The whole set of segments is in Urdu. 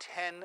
10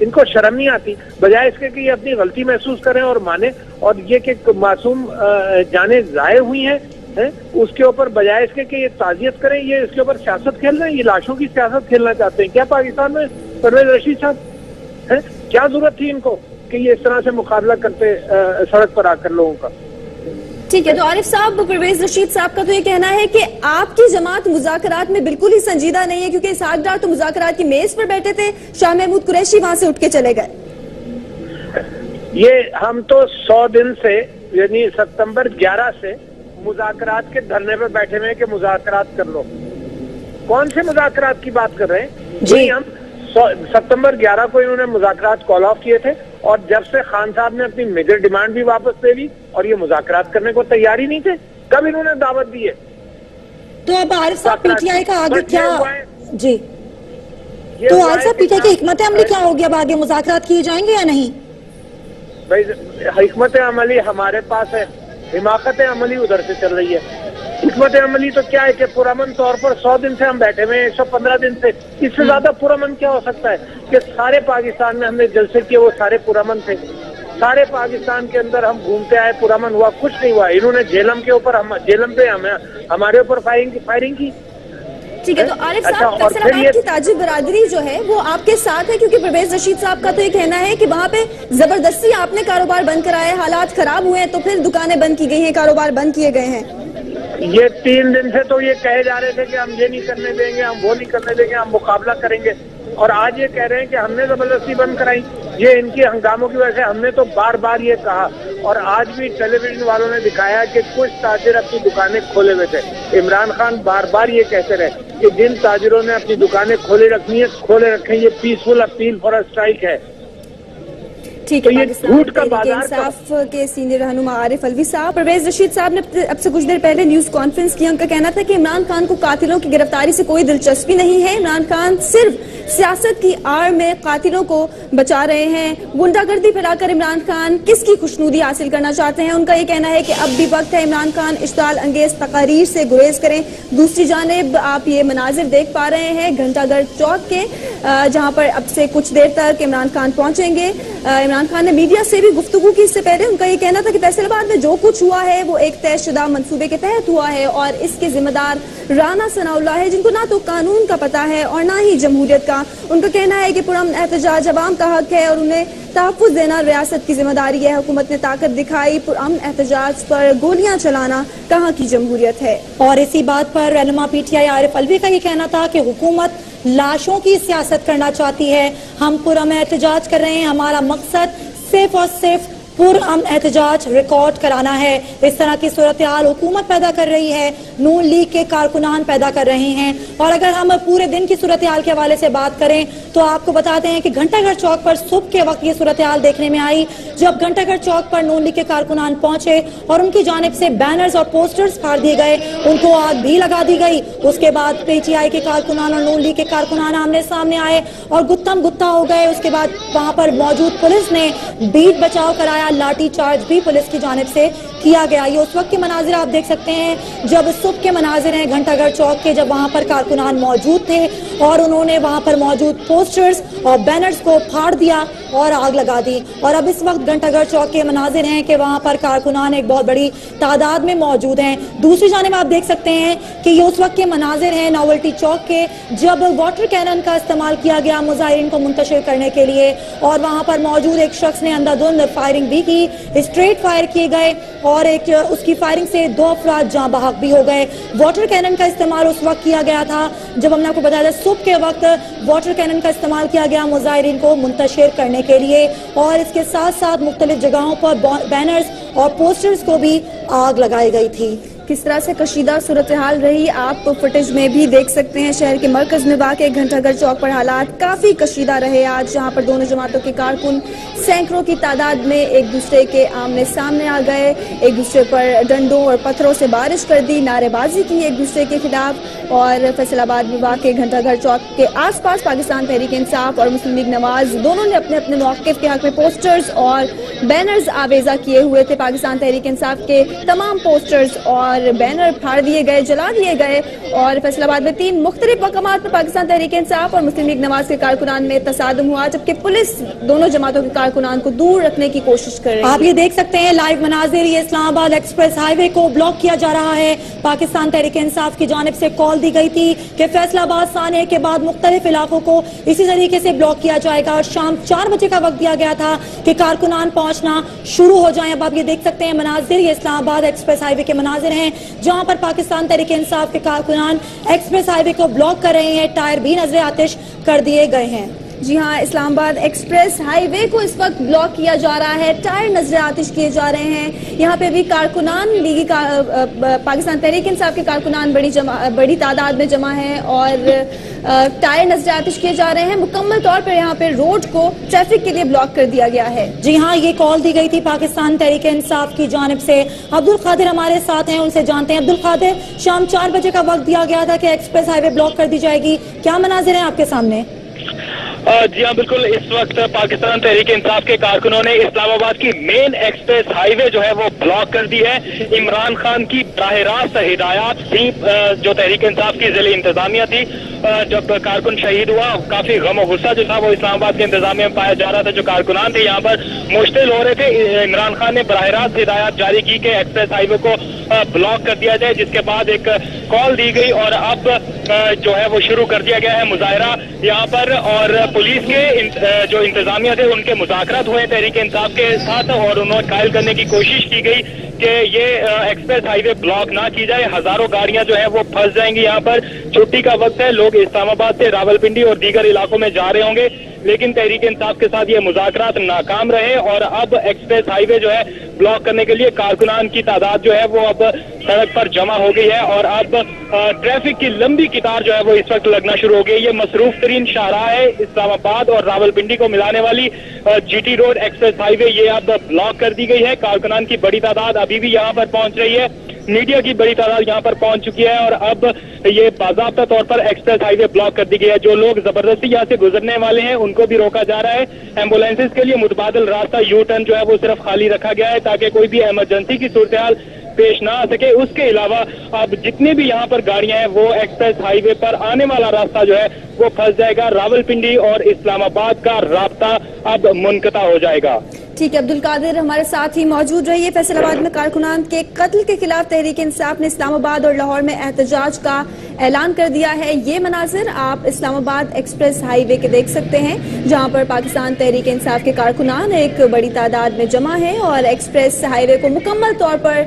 ان کو شرم نہیں آتی؟ بجائے اس کے کہ یہ اپنی غلطی محسوس کریں اور مانیں، اور یہ کہ معصوم جانیں ضائع ہوئی ہیں اس کے اوپر بجائے اس کے کہ یہ تعزیت کریں، یہ اس کے اوپر سیاست کھیل رہے ہیں، یہ لاشوں کی سیاست کھیلنا چاہتے ہیں کیا پاکستان میں؟ پرویز رشید صاحب کیا ضرورت تھی ان کو کہ یہ اس طرح سے مقابلہ کرتے سڑک پر آ کر لوگوں کا؟ ٹھیک ہے، تو عارف صاحب، پرویز رشید صاحب کا تو یہ کہنا ہے کہ آپ کی جماعت مذاکرات میں بالکل ہی سنجیدہ نہیں ہے، کیونکہ اسحاق ڈار تو مذاکرات کی میز پر بیٹھے تھے، شاہ محمود قریشی وہاں سے اٹھ کے چلے گئے۔ یہ ہم تو 100 دن سے یعنی ستمبر 11 سے مذاکرات کے دھرنے پہ بیٹھے ہوئے کہ مذاکرات کر لو۔ کون سے مذاکرات کی بات کر رہے ہیں؟ جی ہم ستمبر 11 کو انہوں نے مذاکرات کال آف کیے تھے، اور جب سے خان صاحب نے اپنی میجر ڈیمانڈ بھی واپس لے لی اور یہ مذاکرات کرنے کو تیار ہی نہیں تھے، کب انہوں نے دعوت دی ہے؟ تو اب عارف صاحب پی ٹی آئی کا آگے کیا؟ جی تو عارف صاحب پی ٹی آئی کی حکمت عملی کیا ہوگی؟ اب آگے مذاکرات کیے جائیں گے یا نہیں؟ بھائی حکمت عملی ہمارے پاس ہے، حماقت عملی ادھر سے چل رہی ہے۔ حکمت عملی تو کیا ہے کہ پرامن طور پر 100 دن سے ہم بیٹھے ہوئے ہیں، 115 دن سے، اس سے زیادہ پرامن کیا ہو سکتا ہے کہ سارے پاکستان میں ہم نے جلسے کیے، وہ سارے پرامن تھے، سارے پاکستان کے اندر ہم گھومتے آئے، پرامن ہوا، کچھ نہیں ہوا۔ انہوں نے جیلم کے اوپر جیلم پہ ہمارے اوپر فائرنگ کی۔ ٹھیک ہے، تو عارف صاحب، فیصل آباد کی تاجر برادری جو ہے وہ آپ کے ساتھ ہے، کیونکہ پرویز رشید صاحب کا تو یہ کہنا ہے کہ وہاں پہ زبردستی آپ نے کاروبار بند کرائے، حالات خراب ہوئے ہیں تو پھر دکانیں بند کی گئی ہیں، کاروبار بند کیے گئے ہیں۔ یہ 3 دن سے تو یہ کہے جا رہے تھے کہ ہم یہ نہیں کرنے دیں گے، ہم وہ نہیں کرنے دیں گے، ہم مقابلہ کریں گے، اور آج یہ کہہ رہے ہیں کہ ہم نے زبردستی بند کرائی۔ یہ ان کی ہنگاموں کی وجہ سے ہم نے تو بار بار یہ کہا، اور آج بھی ٹیلی ویژن والوں نے دکھایا کہ کچھ تاجر اپنی دکانیں کھولے ہوئے تھے۔ عمران خان بار بار یہ کہتے رہے کہ جن تاجروں نے اپنی دکانیں کھولے رکھنی ہے کھولے رکھیں، یہ peaceful appeal for a strike ہے۔ ٹھیک ہے، پاکستان تحریک انصاف کے سینئر رہنما عارف الوی صاحب، پرویز رشید صاحب نے اب سے کچھ دیر پہلے نیوز کانفرنس کی، ان کا کہنا تھا کہ عمران خان کو قاتلوں کی گرفتاری سے کوئی دلچسپی نہیں ہے، عمران خان صرف سیاست کی آڑ میں قاتلوں کو بچا رہے ہیں، غنڈہ گردی پھیلا کر عمران خان کس کی خوشنودی حاصل کرنا چاہتے ہیں۔ ان کا یہ کہنا ہے کہ اب بھی وقت ہے، عمران خان اشتعال انگیز تقاریر سے گریز کریں۔ دوسری جانب آپ یہ مناظر دیکھ پا رہے ہیں گھنٹہ گھر چوک کے، جہاں پر اب سے کچھ دیر تک عمران خان پہنچیں گے۔ عمران خان نے میڈیا سے بھی گفتگو کی اس سے پہلے، ان کا یہ کہنا تھا کہ فیصل آباد میں جو کچھ ہوا ہے وہ ایک طے شدہ منصوبے کے تحت ہوا ہے، اور اس کے ذمہ دار رانا ثناء اللہ ہے، جن کو نہ تو قانون کا پتہ ہے اور نہ ہی جمہوریت کا۔ ان کا کہنا ہے کہ پرامن احتجاج عوام کا حق ہے اور انہیں تحفظ دینا ریاست کی ذمہ داری ہے۔ حکومت نے طاقت دکھائی، پرامن احتجاج پر گولیاں چلانا کہاں کی جمہوریت ہے؟ اور اسی بات پر رہنما پی ٹی آئی عارف الوی کا یہ کہنا تھا کہ حکومت لاشوں کی سیاست کرنا چاہتی ہے، ہم پرامن احتجاج کر رہے ہیں، ہمارا مقصد صرف اور صرف پرامن احتجاج ریکارڈ کرانا ہے۔ اس طرح کی صورتحال حکومت پیدا کر رہی ہے، نون لیگ کے کارکنان پیدا کر رہے ہیں۔ اور اگر ہم پورے دن کی صورتحال کے حوالے سے بات کریں تو آپ کو بتاتے ہیں کہ گھنٹہ گھر چوک پر صبح کے وقت یہ صورتحال دیکھنے میں آئی، جب گھنٹہ گھر چوک پر نون لیگ کے کارکنان پہنچے اور ان کی جانب سے بینرز اور پوسٹرز پھاڑ دیے گئے، ان کو آگ بھی لگا دی گئی۔ اس کے بعد پی ٹی آئی کے کارکنان اور نون لیگ کے کارکنان آمنے سامنے آئے اور گتم گتا ہو گئے۔ اس کے بعد وہاں پر موجود پولیس نے بیٹ بچاؤ کرایا، لاٹھی چارج بھی پولیس کی جانب سے کیا گیا۔ یہ اس وقت کے مناظر آپ دیکھ سکتے ہیں جب صبح کے مناظر ہیں گھنٹہ گھر چوک کے، جب وہاں پر کارکنان موجود تھے اور انہوں نے وہاں پر موجود پوسٹرز اور بینرز کو پھاڑ دیا اور آگ لگا دی۔ اور اب اس وقت گھنٹہ گھر چوک کے مناظر ہیں کہ وہاں پر کارکنان ایک بہت بڑی تعداد میں موجود ہیں۔ دوسری جانب آپ دیکھ سکتے ہیں کہ یہ اس وقت کے مناظر ہیں ناولٹی چوک کے، جب واٹر کینن کا استعمال کیا گیا مظاہرین کو منتشر کرنے کے لیے، اور وہاں پر موجود ایک شخص نے اندھا دھند فائرنگ بھی کی، اسٹریٹ فائر کیے گئے اور اس کی فائرنگ سے 2 افراد جاں بحق بھی ہو گئے۔ واٹر کینن کا استعمال اس وقت کیا گیا تھا جب ہم نے آپ کو بتایا تھا صبح کے وقت واٹر کینن کا استعمال کیا گیا مظاہرین کو منتشر کرنے کے لیے، اور اس کے ساتھ ساتھ مختلف جگہوں پر بینرز اور پوسٹرز کو بھی آگ لگائی گئی تھی۔ کس طرح سے کشیدہ صورتحال رہی آپ فوٹیج میں بھی دیکھ سکتے ہیں۔ شہر کے مرکز میں واقع گھنٹہ گھر چوک پر حالات کافی کشیدہ رہے آج، جہاں پر دونوں جماعتوں کے کارکن سینکڑوں کی تعداد میں ایک دوسرے کے آمنے سامنے آ گئے، ایک دوسرے پر ڈنڈوں اور پتھروں سے بارش کر دی، نعرے بازی کی ایک دوسرے کے خلاف۔ اور فیصل آباد میں واقع گھنٹہ گھر چوک کے آس پاس پاکستان تحریک انصاف اور مسلم لیگ نواز دونوں نے اپنے اپنے موقف کے حق میں پوسٹرز اور بینرز آویزہ کیے ہوئے تھے۔ پاکستان تحریک انصاف کے تمام پوسٹرز اور اور بینر پھاڑ دیے گئے, جلا دیے گئے, اور فیصل آباد میں 3 مختلف مقامات پر پاکستان تحریک انصاف اور مسلم لیگ نواز کے کارکنان میں تصادم ہوا, جبکہ پولیس دونوں جماعتوں کے کارکنان کو دور رکھنے کی کوشش کر رہی ہے. آپ یہ دیکھ سکتے ہیں لائیو مناظر, یہ اسلام آباد ایکسپریس ہائی وے کو بلاک کیا جا رہا ہے. پاکستان تحریک انصاف کی جانب سے کال دی گئی تھی کہ فیصل آباد سانحے کے بعد مختلف علاقوں کو اسی طریقے سے بلاک کیا جائے گا, اور شام 4 بجے کا وقت دیا گیا تھا کہ کارکنان پہنچنا شروع ہو جائیں. اب آپ یہ دیکھ سکتے ہیں مناظر, یہ اسلام آباد ایکسپریس ہائی وے کے مناظر ہیں جہاں پر پاکستان تحریک انصاف کے کارکنان ایکسپریس ہائی وے کو بلاک کر رہے ہیں. ٹائر بھی نظر آتش کر دیے گئے ہیں. جی ہاں, اسلام آباد ایکسپریس ہائی وے کو اس وقت بلاک کیا جا رہا ہے, ٹائر نظر آتش کیے جا رہے ہیں. یہاں پہ بھی کارکنان لیگی پاکستان تحریک انصاف کے کارکنان بڑی تعداد میں جمع ہیں اور ٹائر نظر آتش کیے جا رہے ہیں. مکمل طور پر یہاں پہ روڈ کو ٹریفک کے لیے بلاک کر دیا گیا ہے. جی ہاں, یہ کال دی گئی تھی پاکستان تحریک انصاف کی جانب سے. عبدالقادر ہمارے ساتھ ہیں, ان سے جانتے ہیں. عبدالقادر, شام 4 بجے کا وقت دیا گیا تھا کہ ایکسپریس ہائی وے بلاک کر دی جائے گی, کیا مناظر ہیں آپ کے سامنے؟ جی ہاں بالکل, اس وقت پاکستان تحریک انصاف کے کارکنوں نے اسلام آباد کی مین ایکسپریس ہائی وے جو ہے وہ بلاک کر دی ہے. عمران خان کی براہ راست ہدایات تھی جو تحریک انصاف کی ضلع انتظامیہ تھی. جب کارکن شہید ہوا, کافی غم و غصہ جو تھا وہ اسلام آباد کے انتظامیہ میں پایا جا رہا تھا. جو کارکنان تھے یہاں پر مشتعل ہو رہے تھے. عمران خان نے براہ راست ہدایات جاری کی کہ ایکسپریس ہائی وے کو بلاک کر دیا جائے, جس کے بعد ایک کال دی گئی اور اب جو ہے وہ شروع کر دیا گیا ہے مظاہرہ یہاں پر. اور پولیس کے جو انتظامیہ تھے ان کے مذاکرات ہوئے تحریک انصاف کے ساتھ اور انہوں قائل کرنے کی کوشش کی گئی کہ یہ ایکسپریس ہائی وے بلاک نہ کی جائے. ہزاروں گاڑیاں جو ہیں وہ پھنس جائیں گی یہاں پر. چھٹی کا وقت ہے, لوگ اسلام آباد سے راولپنڈی اور دیگر علاقوں میں جا رہے ہوں گے, لیکن تحریک انصاف کے ساتھ یہ مذاکرات ناکام رہے اور اب ایکسپریس ہائی وے جو ہے بلاک کرنے کے لیے کارکنان کی تعداد جو ہے وہ اب سڑک پر جمع ہو گئی ہے اور اب ٹریفک کی لمبی قطار جو ہے وہ اس وقت لگنا شروع ہو گئی. یہ مصروف ترین شاہراہ ہے اسلام آباد اور راولپنڈی کو ملانے والی G T road express highway, یہ اب بلاک کر دی گئی ہے. کارکنان کی بڑی تعداد ابھی بھی یہاں پر پہنچ رہی ہے, میڈیا کی بڑی تعداد یہاں پر پہنچ چکی ہے اور اب یہ باضابطہ طور پر ایکسپریس ہائی وے بلاک کر دی گئی ہے. جو لوگ زبردستی یہاں سے گزرنے والے ہیں ان کو بھی روکا جا رہا ہے. ایمبولینسز کے لیے متبادل راستہ یو ٹرن جو ہے وہ صرف خالی رکھا گیا ہے تاکہ کوئی بھی ایمرجنسی کی صورتحال پیش نہ آ سکے. اس کے علاوہ اب جتنی بھی یہاں پر گاڑیاں ہیں وہ ایکسپریس ہائی وے پر آنے والا راستہ جو ہے وہ پھنس جائے گا. راولپنڈی اور اسلام آباد کا رابطہ اب منقطع ہو جائے گا. ٹھیک ہے, عبدالقادر ہمارے ساتھ ہی موجود رہیے. فیصل آباد میں کارکنان کے قتل کے خلاف تحریک انصاف نے اسلام آباد اور لاہور میں احتجاج کا اعلان کر دیا ہے. یہ مناظر آپ اسلام آباد ایکسپریس ہائی وے کے دیکھ سکتے ہیں جہاں پر پاکستان تحریک انصاف کے کارکنان ایک بڑی تعداد میں جمع ہیں اور ایکسپریس ہائی وے کو مکمل طور پر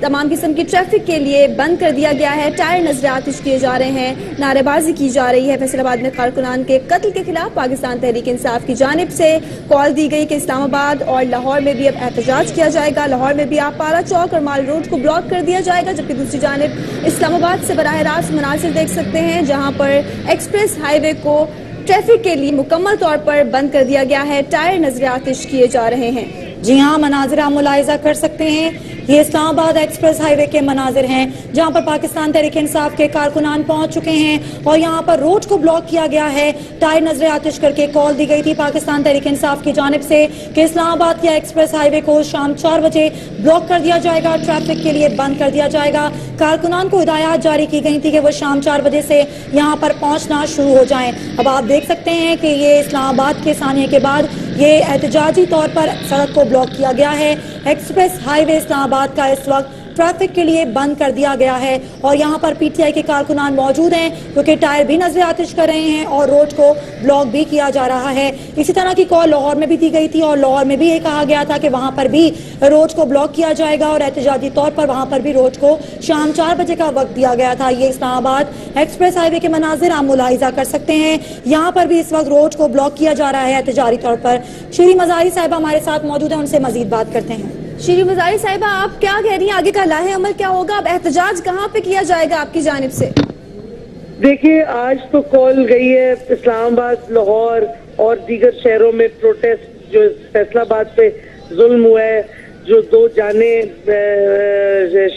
تمام قسم کی ٹریفک کے لیے بند کر دیا گیا ہے. ٹائر نظر آتش کیے جا رہے ہیں, نعرے بازی کی جا رہی ہے. فیصل آباد میں کارکنان کے قتل کے خلاف پاکستان تحریک انصاف کی جانب سے کال دی گئی کہ اسلام آباد اور لاہور میں بھی اب احتجاج کیا جائے گا. لاہور میں بھی آپارا چوک اور مال روڈ کو بلاک کر دیا جائے گا, جبکہ دوسری جانب اسلام آباد سے براہ راست مناظر دیکھ سکتے ہیں جہاں پر ایکسپریس ہائی وے کو ٹریفک کے لیے مکمل طور پر بند کر دیا گیا ہے. ٹائر نظر آتش کیے جا رہے ہیں. جی ہاں, مناظر آپ ملاحظہ کر سکتے ہیں, یہ اسلام آباد ایکسپریس ہائی وے کے مناظر ہیں جہاں پر پاکستان تحریک انصاف کے کارکنان پہنچ چکے ہیں اور یہاں پر روڈ کو بلاک کیا گیا ہے. ٹائر نظر آتش کر کے کال دی گئی تھی پاکستان تحریک انصاف کی جانب سے کہ اسلام آباد کے ایکسپریس ہائی وے کو شام 4 بجے بلاک کر دیا جائے گا, ٹریفک کے لیے بند کر دیا جائے گا. کارکنان کو ہدایات جاری کی گئی تھی کہ وہ شام 4 بجے سے یہاں پر پہنچنا شروع ہو جائیں. اب آپ دیکھ سکتے ہیں کہ یہ اسلام آباد کے سانحے کے بعد یہ احتجاجی طور پر سڑک کو بلاک کیا گیا ہے. ایکسپریس ہائی وے اسلام آباد کا اس وقت ٹریفک کے لیے بند کر دیا گیا ہے اور یہاں پر پی ٹی آئی کے کارکنان موجود ہیں کیونکہ ٹائر بھی نظر آتش کر رہے ہیں اور روڈ کو بلاک بھی کیا جا رہا ہے. اسی طرح کی کال لاہور میں بھی دی گئی تھی اور لاہور میں بھی یہ کہا گیا تھا کہ وہاں پر بھی روڈ کو بلاک کیا جائے گا اور احتجاجی طور پر وہاں پر بھی روڈ کو شام 4 بجے کا وقت دیا گیا تھا. یہ اسلام آباد ایکسپریس ہائی وے کے مناظر آپ ملاحظہ کر سکتے ہیں. یہاں پر بھی اس وقت روڈ کو بلاک کیا جا رہا ہے احتجاجی طور پر. شیری مزاری صاحبہ ہمارے ساتھ موجود ہیں, ان سے مزید بات کرتے ہیں. شیری مزاری صاحبہ, آپ کیا کہہ رہی ہیں, آگے کا لاہ عمل کیا ہوگا؟ اب احتجاج کہاں پہ کیا جائے گا آپ کی جانب سے؟ دیکھیے, آج تو کال گئی ہے اسلام آباد, لاہور اور دیگر شہروں میں پروٹیسٹ جو فیصل آباد پہ ظلم ہوا ہے, جو 2 جانیں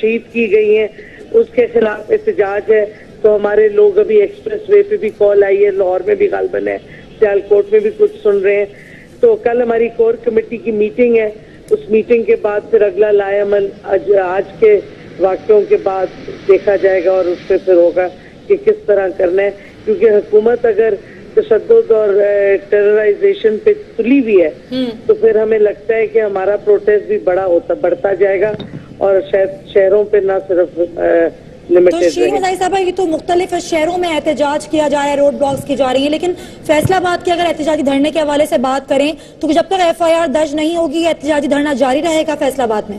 شہید کی گئی ہیں, اس کے خلاف احتجاج ہے. تو ہمارے لوگ ابھی ایکسپریس وے پہ بھی کال آئی ہے, لاہور میں بھی غالباً ہے, سیال کوٹ میں بھی کچھ سن رہے ہیں. تو کل ہماری کور کمیٹی کی میٹنگ ہے, اس میٹنگ کے بعد پھر اگلا لائے عمل آج کے واقعوں کے بعد دیکھا جائے گا اور اس پہ پھر ہوگا کہ کس طرح کرنا ہے، کیونکہ حکومت اگر تشدد اور ٹیررائزیشن پہ تلی ہوئی ہے تو پھر ہمیں لگتا ہے کہ ہمارا پروٹیسٹ بھی بڑھتا جائے گا اور شہروں پہ نہ صرف تو لمیٹڈ شیریں رہے. مزاری صاحبہ، یہ تو مختلف شہروں میں احتجاج کیا جا رہا ہے، روڈ بلاکس کی جا رہی ہیں، لیکن فیصلہ آباد کے اگر احتجاجی دھرنے کے حوالے سے بات کریں تو جب تک FIR درج نہیں ہوگی احتجاجی دھرنا جاری رہے گا فیصلہ آباد میں؟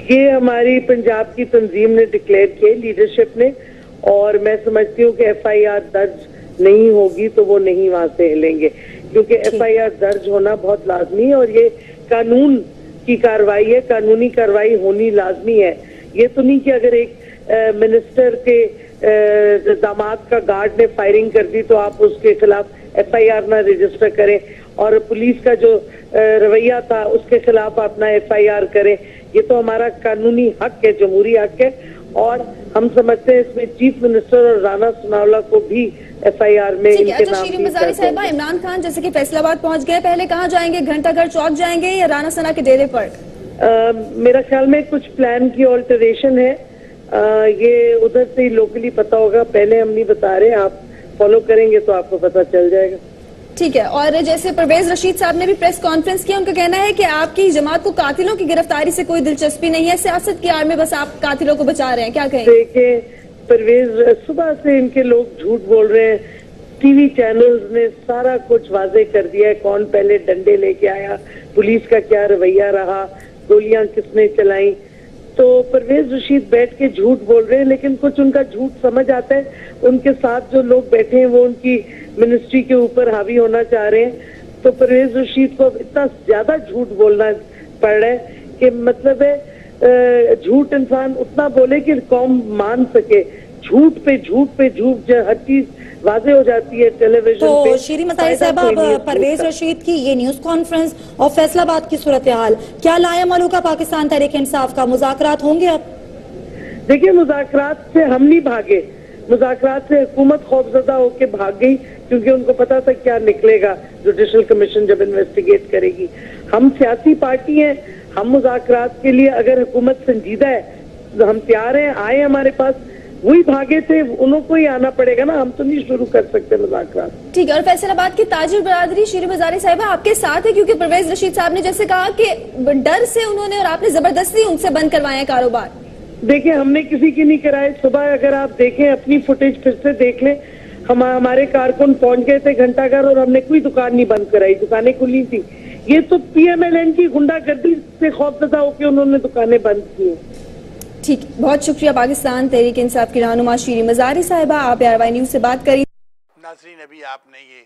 یہ ہماری پنجاب کی تنظیم نے ڈکلیئر کیے، لیڈرشپ نے، اور میں سمجھتی ہوں کہ FIR درج نہیں ہوگی تو وہ نہیں وہاں سے ہلیں گے، کیونکہ FIR درج ہونا بہت لازمی ہے اور یہ قانون کی کارروائی ہے، قانونی کارروائی ہونی لازمی ہے. یہ تو نہیں کہ اگر ایک منسٹر کے داماد کا گارڈ نے فائرنگ کر دی تو آپ اس کے خلاف FIR نہ رجسٹر کریں، اور پولیس کا جو رویہ تھا اس کے خلاف اپنا FIR کریں. یہ تو ہمارا قانونی حق ہے، جمہوری حق ہے، اور ہم سمجھتے ہیں اس میں چیف منسٹر اور رانا ثناءاللہ کو بھی FIR میں ان کے نام شیریں مزاری صاحبہ، عمران خان جیسے کہ فیصل آباد پہنچ گئے، پہلے کہاں جائیں گے؟ گھنٹہ گھر چوک جائیں گے یا رانا ثنا کے ڈیرے پر؟ میرا خیال میں کچھ پلان کی آلٹریشن ہے، یہ ادھر سے ہی لوکلی پتا ہوگا، پہلے ہم نہیں بتا رہے، آپ فالو کریں گے تو آپ کو پتا چل جائے گا. ٹھیک ہے. اور جیسے پرویز رشید صاحب نے بھی پریس کانفرنس کیا، ان کا کہنا ہے کہ آپ کی جماعت کو قاتلوں کی گرفتاری سے کوئی دلچسپی نہیں ہے، سیاست کی آڑ میں بس آپ قاتلوں کو بچا رہے ہیں، کیا کہیں؟ دیکھیں پرویز، صبح سے ان کے لوگ جھوٹ بول رہے ہیں، ٹی وی چینلز نے سارا کچھ واضح کر دیا ہے، کون پہلے ڈنڈے لے کے آیا، پولیس کا کیا رویہ رہا، گولیاں کس نے چلائیں. تو پرویز رشید بیٹھ کے جھوٹ بول رہے ہیں، لیکن کچھ ان کا جھوٹ سمجھ آتا ہے. ان کے ساتھ جو لوگ بیٹھے ہیں وہ ان کی منسٹری کے اوپر حاوی ہونا چاہ رہے ہیں. تو پرویز رشید کو اتنا زیادہ جھوٹ بولنا پڑ رہا ہے کہ مطلب ہے جھوٹ انسان اتنا بولے کہ قوم مان سکے. جھوٹ پہ جھوٹ پہ جھوٹ، ہر چیز واضح ہو جاتی ہے ٹیلی ویژن پہ. تو شیریں مزاری صاحبہ، اب پرویز رشید کی یہ نیوز کانفرنس اور فیصل آباد کی صورتحال کیا لائعمل ہوگا پاکستان تحریک انصاف کا؟ مذاکرات ہوں گے اب؟ دیکھیں، مذاکرات سے ہم نہیں بھاگے، مذاکرات سے حکومت خوفزدہ ہو کے بھاگ گئی، کیونکہ ان کو پتا تھا کیا نکلے گا جوڈیشل کمیشن جب انویسٹیگیٹ کرے گی. ہم سیاسی پارٹی ہیں، ہم مذاکرات کے لیے اگر حکومت سنجیدہ ہے ہم تیار ہیں، آئے ہمارے پاس. وہی بھاگے تھے، انہوں کو ہی آنا پڑے گا نا، ہم تو نہیں شروع کر سکتے مذاکرات. ٹھیک ہے. اور فیصل آباد کی تاجر برادری شیریں مزاری صاحبہ آپ کے ساتھ ہے، کیونکہ پرویز رشید صاحب نے جیسے کہا کہ ڈر سے انہوں نے اور آپ نے زبردستی ان سے بند کروائے ہیں کاروبار. دیکھیں، ہم نے کسی کی نہیں کرائے. صبح اگر آپ دیکھیں اپنی فوٹیج پھر سے دیکھ لیں، ہمارے کارکن پہنچ گئے تھے گھنٹہ گھر اور ہم نے کوئی دکان نہیں بند کرائی، دکانیں کھلی تھی. یہ تو PMLN کی غنڈہ گردی سے خوفزدہ ہو کے انہوں نے دکانیں بند کی. ٹھیک، بہت شکریہ پاکستان تحریک انصاف کی رہنما شیریں مزاری صاحبہ، آپ ARY نیوز سے بات کری. ناظرین، ابھی آپ نے یہ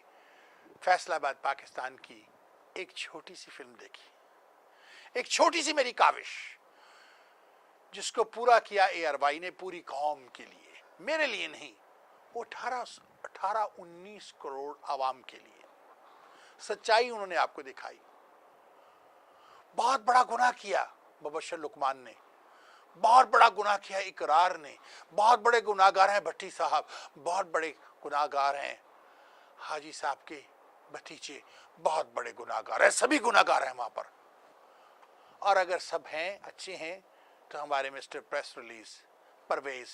فیصل آباد پاکستان کی ایک چھوٹی سی فلم دیکھی، ایک چھوٹی سی میری کاوش جس کو پورا کیا ARY نے پوری قوم کے لیے، میرے لیے نہیں، وہ 18-19 کروڑ عوام کے لیے. سچائی انہوں نے آپ کو دکھائی. بہت بڑا گناہ کیا مبشر لقمان نے، بہت بڑا گناہ کیا اقرار نے، بہت بڑے گناہگار ہیں بھٹی صاحب، بہت بڑے گناہگار ہیں حاجی صاحب کے بھتیجے، بہت بڑے گناہگار ہیں، سبھی گناہگار ہیں وہاں پر. اور اگر سب ہیں اچھے ہیں تو ہمارے mister press release Pervaiz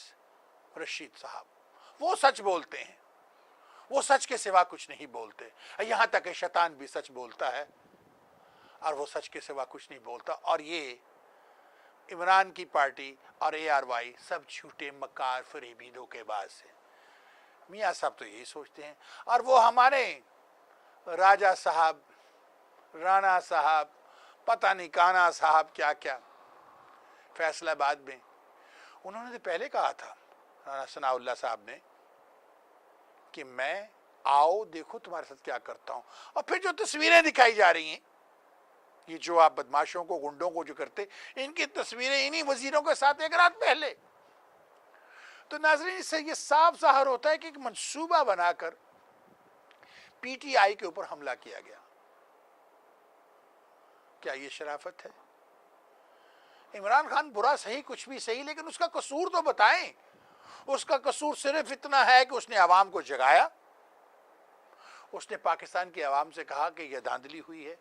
Rashid صاحب، وہ سچ بولتے ہیں، وہ سچ کے سوا کچھ نہیں بولتے. یہاں تک کہ شیطان بھی سچ بولتا ہے اور وہ سچ کے سوا کچھ نہیں بولتا. اور یہ عمران کی پارٹی اور ARY سب جھوٹے مکار فریبی دھوکے باز ہیں. میاں صاحب تو یہی سوچتے ہیں. اور وہ ہمارے راجہ صاحب، رانا صاحب، پتہ نہیں کانا صاحب، کیا کیا فیصل آباد میں انہوں نے پہلے کہا تھا رانا ثناء اللہ صاحب نے کہ میں آؤ دیکھو تمہارے ساتھ کیا کرتا ہوں. اور پھر جو تصویریں دکھائی جا رہی ہیں، یہ جو آپ بدماشوں کو، گنڈوں کو جو کرتے، ان کی تصویریں انہی وزیروں کے ساتھ ایک رات پہلے. تو ناظرین، اس سے یہ صاف ظاہر ہوتا ہے کہ ایک منصوبہ بنا کر PTI کے اوپر حملہ کیا گیا. کیا یہ شرافت ہے؟ عمران خان برا صحیح، کچھ بھی صحیح، لیکن اس کا قصور تو بتائیں. اس کا قصور صرف اتنا ہے کہ اس نے عوام کو جگایا، اس نے پاکستان کی عوام سے کہا کہ یہ دھاندلی ہوئی ہے.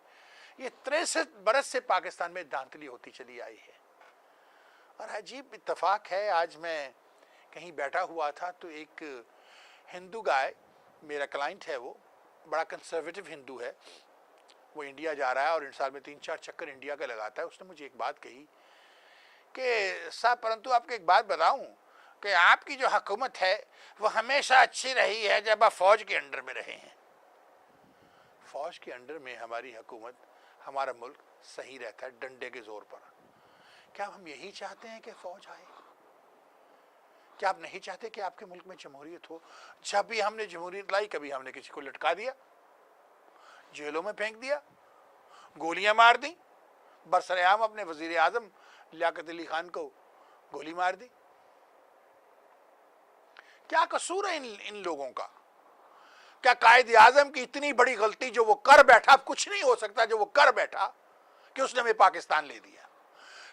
یہ 63 برس سے پاکستان میں دھاندلی ہوتی چلی آئی ہے اور عجیب اتفاق ہے، آج میں کہیں بیٹھا ہوا تھا تو ایک ہندو گائے، میرا کلائنٹ ہے، وہ بڑا کنسرویٹو ہندو ہے، وہ انڈیا جا رہا ہے اور ان سال میں 3-4 چکر انڈیا کا لگاتا ہے. اس نے مجھے ایک بات کہی کہ صاحب پرنتو آپ کو ایک بات بتاؤں کہ آپ کی جو حکومت ہے وہ ہمیشہ اچھی رہی ہے جب آپ فوج کے انڈر میں رہے ہیں. فوج کے انڈر میں ہماری حکومت، ہمارا ملک صحیح رہتا ہے ڈنڈے کے زور پر. کیا ہم یہی چاہتے ہیں کہ فوج آئے؟ کیا آپ نہیں چاہتے کہ آپ کے ملک میں جمہوریت ہو؟ جب بھی ہم نے جمہوریت لائی کبھی ہم نے کسی کو لٹکا دیا، جیلوں میں پھینک دیا، گولیاں مار دیں، برسر عام اپنے وزیر اعظم لیاقت علی خان کو گولی مار دی. کیا قصور ہے ان لوگوں کا؟ کیا قائد اعظم کی اتنی بڑی غلطی جو وہ کر بیٹھا، کچھ نہیں ہو سکتا جو وہ کر بیٹھا کہ اس نے ہمیں پاکستان لے دیا؟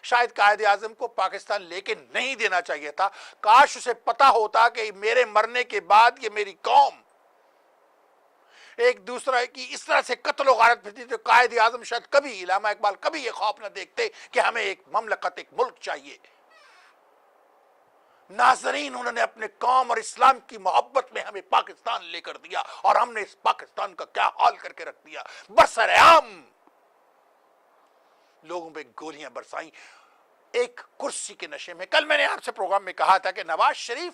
شاید قائد اعظم کو پاکستان لے کے نہیں دینا چاہیے تھا. کاش اسے پتا ہوتا کہ میرے مرنے کے بعد یہ میری قوم ایک دوسرے کی اس طرح سے قتل و غارت پھرتی تو قائد اعظم شاید کبھی، علامہ اقبال کبھی یہ خواب نہ دیکھتے کہ ہمیں ایک مملکت، ایک ملک چاہیے. ناظرین، انہوں نے اپنے قوم اور اسلام کی محبت میں ہمیں پاکستان لے کر دیا اور ہم نے اس پاکستان کا کیا حال کر کے رکھ دیا. برسر عام لوگوں پہ گولیاں برسائیں ایک کرسی کے نشے میں. کل میں نے آپ سے پروگرام میں کہا تھا کہ نواز شریف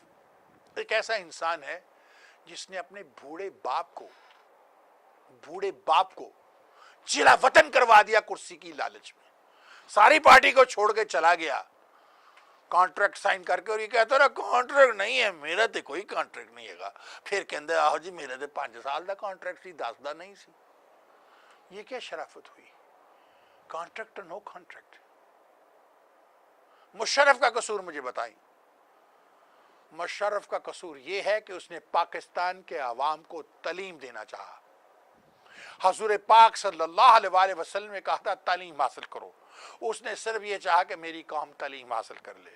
ایک ایسا انسان ہے جس نے اپنے بوڑھے باپ کو جلا وطن کروا دیا کرسی کی لالچ میں. ساری پارٹی کو چھوڑ کے چلا گیا کانٹریکٹ سائن کر کے، اور یہ کہتا رہا کانٹریکٹ نہیں ہے میرا تے کوئی کانٹریکٹ نہیں ہے گا. پھر کہندے آہو جی میرے تے 5 سال دا کانٹریکٹ سی، 10 دا نہیں سی. یہ کیا شرافت ہوئی؟ کانٹریکٹ نو کانٹریکٹ. مشرف کا قصور مجھے بتائیں. مشرف کا قصور یہ ہے کہ اس نے پاکستان کے عوام کو تعلیم دینا چاہا. حضور پاک صلی اللہ علیہ وسلم نے کہا تھا تعلیم حاصل کرو. اس نے صرف یہ چاہا کہ میری قوم تعلیم حاصل کر لے،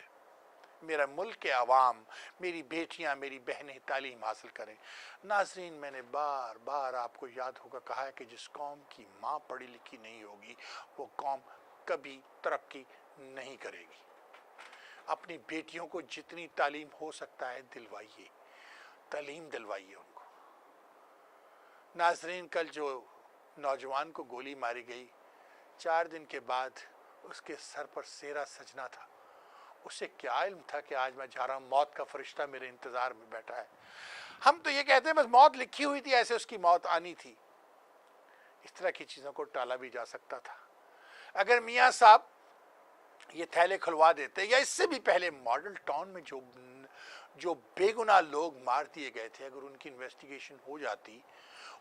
میرا ملک کے عوام، میری بیٹیاں، میری بہنیں تعلیم حاصل کریں. ناظرین، میں نے بار بار آپ کو یاد ہوگا کہا ہے کہ جس قوم کی ماں پڑھی لکھی نہیں ہوگی وہ قوم کبھی ترقی نہیں کرے گی. اپنی بیٹیوں کو جتنی تعلیم ہو سکتا ہے دلوائیے، تعلیم دلوائیے ان کو. ناظرین، کل جو نوجوان کو گولی ماری گئی 4 دن کے بعد اس کے سر پر سیرا سجنا تھا. اسے کیا علم تھا کہ آج میں جا رہا ہوں، موت کا فرشتہ میرے انتظار میں بیٹھا ہے. ہم تو یہ کہتے ہیں بس موت لکھی ہوئی تھی، ایسے اس کی موت آنی تھی. اس طرح کی چیزوں کو ٹالا بھی جا سکتا تھا. اگر میاں صاحب یہ تھیلے کھلوا دیتے، یا اس سے بھی پہلے ماڈل ٹاؤن میں جو بے گناہ لوگ مار دیے گئے تھے، اگر ان کی انویسٹیگیشن ہو جاتی،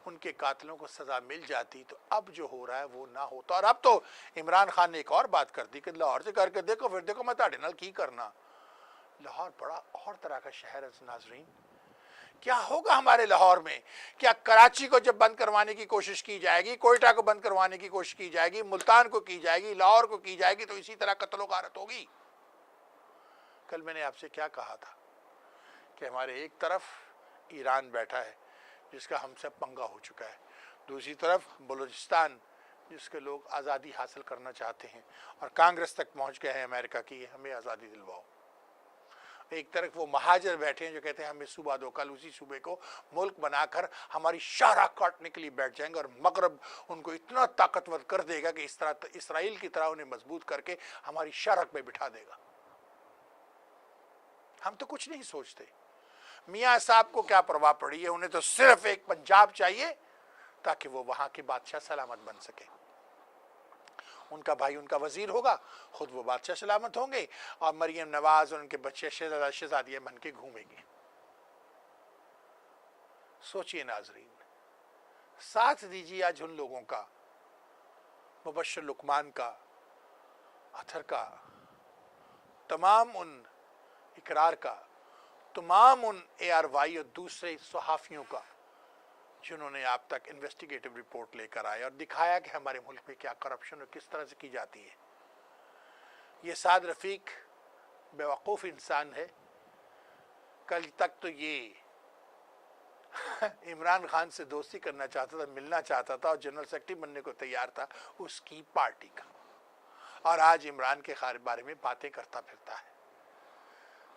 ان کے قاتلوں کو سزا مل جاتی، تو اب جو ہو رہا ہے وہ نہ ہوتا. اور اب تو عمران خان نے ایک اور بات کر دی کہ لاہور سے کر کے دیکھو، پھر دیکھو میں تاڑے نال کی کرنا. لاہور بڑا اور طرح کا شہر ہے. ناظرین، کیا ہوگا ہمارے لاہور میں؟ کیا کراچی کو جب بند کروانے کی کوشش کی جائے گی، کوئٹہ کو بند کروانے کی کوشش کی جائے گی، ملتان کو کی جائے گی، لاہور کو کی جائے گی، تو اسی طرح قتل و غارت ہوگی؟ کل میں نے آپ سے کیا کہا تھا کہ ہمارے ایک طرف ایران بیٹھا ہے جس کا ہم سے پنگا ہو چکا ہے، دوسری طرف بلوچستان جس کے لوگ آزادی حاصل کرنا چاہتے ہیں اور کانگریس تک پہنچ گئے ہیں امریکہ کی ہمیں آزادی دلواؤ. ایک طرف وہ مہاجر بیٹھے ہیں جو کہتے ہیں ہمیں صوبہ دو، کل اسی صوبے کو ملک بنا کر ہماری شاہراہ کاٹنے کے لیے بیٹھ جائیں گے اور مغرب ان کو اتنا طاقتور کر دے گا کہ اس طرح اسرائیل کی طرح انہیں مضبوط کر کے ہماری شاہراہ پہ بٹھا دے گا. ہم تو کچھ نہیں سوچتے. میاں صاحب کو کیا پرواہ پڑی ہے؟ انہیں تو صرف ایک پنجاب چاہیے تاکہ وہ وہاں کے بادشاہ سلامت بن سکے. ان کا بھائی ان کا وزیر ہوگا، خود وہ بادشاہ سلامت ہوں گے، اور مریم نواز اور ان کے بچے شہزادہ شہزادیاں بن کے گھومیں گے. سوچئے ناظرین، ساتھ دیجیے آج ان لوگوں کا، مبشر لقمان کا، اطہر کا، تمام ان اقرار کا، تمام ان ARY اور دوسرے صحافیوں کا جنہوں نے آپ تک انویسٹیگیٹو رپورٹ لے کر آئے اور دکھایا کہ ہمارے ملک میں کیا کرپشن اور کس طرح سے کی جاتی ہے. یہ سعد رفیق بیوقوف انسان ہے. کل تک تو یہ عمران خان سے دوستی کرنا چاہتا تھا، ملنا چاہتا تھا اور جنرل سیکرٹری بننے کو تیار تھا اس کی پارٹی کا، اور آج عمران کے بارے میں باتیں کرتا پھرتا ہے.